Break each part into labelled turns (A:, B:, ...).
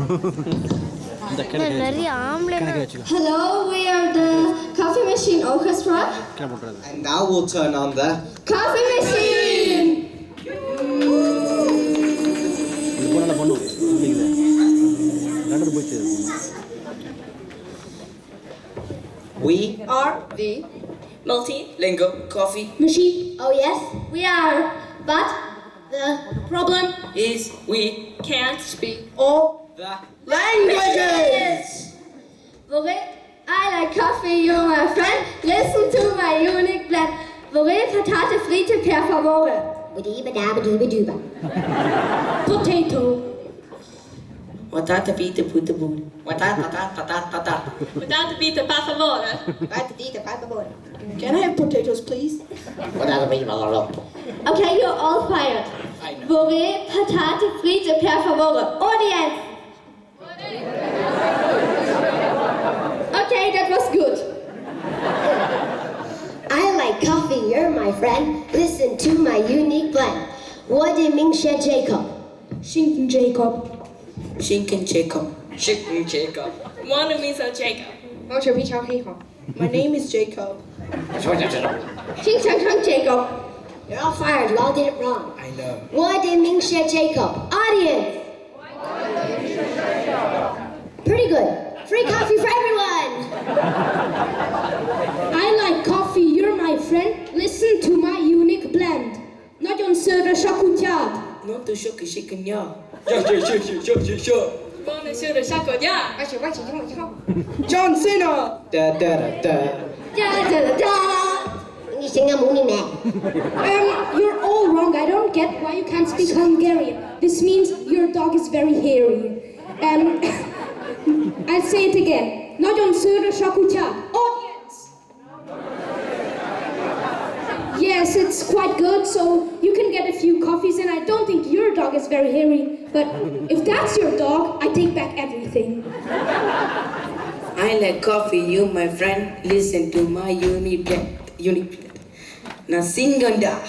A: Hello, we are the Coffee Machine Orchestra.
B: And now we'll turn on the
A: Coffee Machine!
B: We
A: Are the
C: multilingual coffee
A: machine? Oh yes, we are. But the problem
C: is we
A: can't speak all
C: the
A: languages. I like coffee, you're my friend. Listen to my unique blend. Vorrei patate fritte per favore. Potato.
C: watata vita puta bun. Watata.
A: Patate fritte per favore.
D: Can I have potatoes, please?
A: Okay, you're all fired. Vorrei patate fritte per favore. Audience. Okay, that was good.
E: I like coffee, you're my friend. Listen to my unique blend. What did Ming Xie Jacob?
A: Schinken Jacob.
C: Chicken Jacob.
A: One of me is Jacob.
D: My name is Jacob.
A: Ching Chang Chang Jacob.
E: You're all fired, you all did it wrong.
C: I know.
E: What did Ming Xie Jacob? Audience! Pretty good. Free coffee for everyone!
A: I like coffee, you're my friend. Listen to my unique blend. Not on Söder Chocolat.
C: Not to shook chicken ya. Sure.
A: Bon Söder Chocolat.
D: John Cena!
B: da da da da.
A: Da da da da. You're all wrong. I don't get why you can't speak Hungarian. This means your dog is very hairy. I'll say it again. Not on Söder Chocolat. Audience! Yes, it's quite good, so you can get a few coffees, and I don't think your dog is very hairy. But if that's your dog, I take back everything.
C: I like coffee, you my friend. Listen to my unique blend. Na singanda.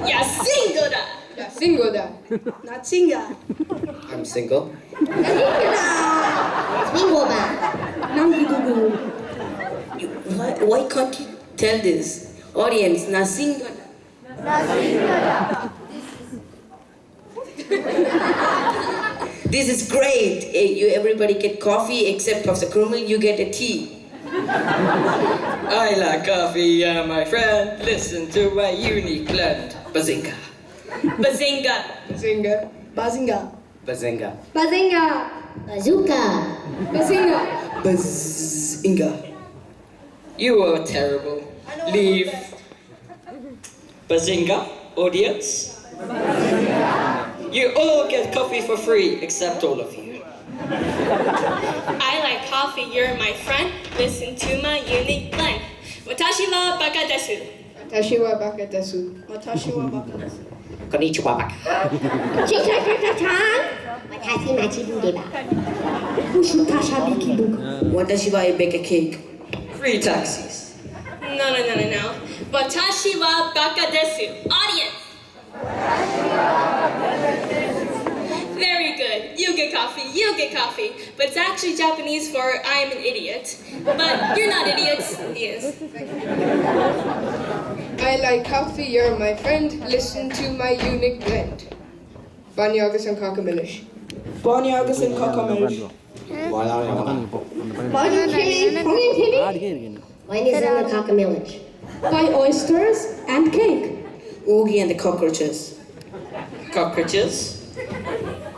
A: Yeah, singoda.
D: Singoda. Not Singa.
B: I'm single.
E: Bingoba.
C: Why can't you tell this audience? Na singanda. This is great. Everybody get coffee except Pastor Krumel. You get a tea. I like coffee, my friend. Listen to my unique blend. Bazinga.
A: Bazinga.
D: Zinga. Bazinga.
B: Bazinga.
A: Bazinga.
E: Bazooka.
A: Bazinga.
C: Bazinga. You are terrible. Leave. Bazinga, audience. You all get coffee for free, except all of you.
F: I like coffee, you're my friend. Listen to my unique blend. Watashi wa baka desu.
D: Watashi wa baka desu. Watashi wa baka desu.
B: Konnichiwa baka.
A: Ching Chang Chang Chang Chang.
E: Watashi machi bugeba.
A: Ushutasha Biki Book.
C: Watashi wa bake a cake.
B: Free taxis.
F: No. Watashi wa baka desu. Audience. Very good. You get coffee. But it's actually Japanese for I am an idiot. But you're not idiots. Yes.
D: I like coffee, you're my friend. Listen to my unique blend. Banyagas and Kakamilish. Banyagas and Kakamilish.
E: Mine is in the Cockamillage.
A: By oysters and cake.
C: Oogie and the cockroaches.
B: Cockroaches.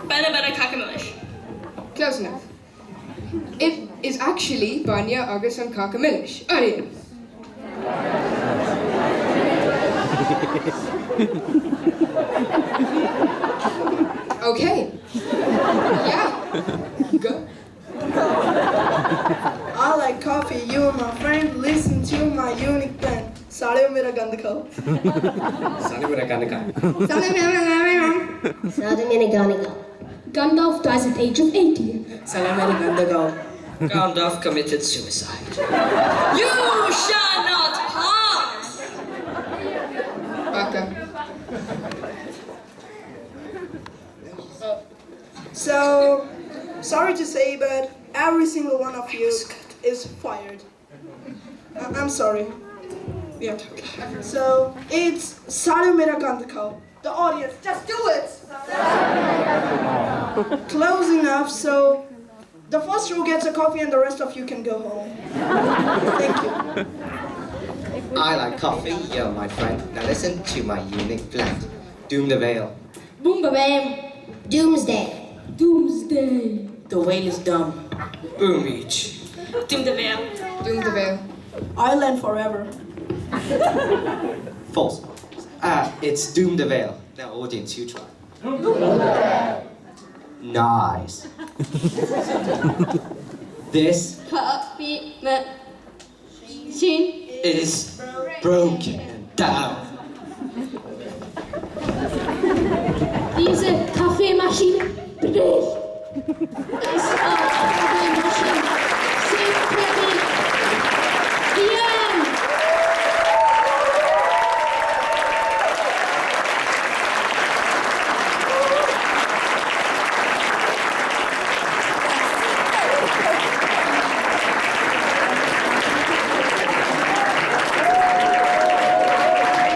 F: Bada kakamilish.
D: Close enough. It is actually Banya, August, and Kakamilish. Audience. Okay. Yeah. Go. I like coffee, you and my friend. Listen to my unique blend. Sale mera gand khao.
E: Sadaminiganigo.
A: Gandalf dies at the age of 80.
C: Salamari Gandagao.
B: Gandalf committed suicide.
F: You shall not pass.
D: Baka.
G: So, sorry to say, but every single one of you is fired. I'm sorry. Yeah. So, it's Sare Mera Gandhakao. The audience, just do it! Close enough, so the first row gets a coffee and the rest of you can go home. Thank you.
H: I like coffee, you're my friend. Now listen to my unique blend. Doom the Veil.
A: Boom ba bam.
E: Doomsday.
A: Doomsday.
C: The whale is dumb.
B: Boom each.
F: Doom the veil.
D: Doom the veil.
G: Island forever.
H: False. It's Doom the Veil. Now audience, you try. Nice. This
A: Coffee machine.
H: is broken down.
A: Diese